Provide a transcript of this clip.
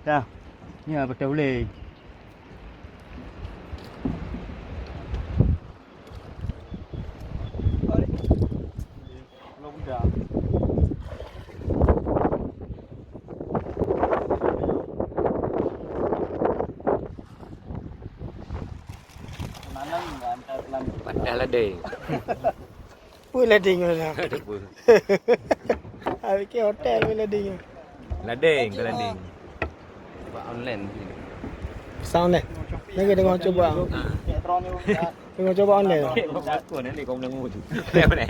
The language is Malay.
Dah. Ni betul boleh. Belum dah. Padahal ada. Pun lading lah. Ada pun. Habis ke hotel pun lading. Lading ke lading. Buat online. Sound ni. Lagi tengok coba. Tengok coba online. Okey, aku ni kau menang tu. Lewat ni.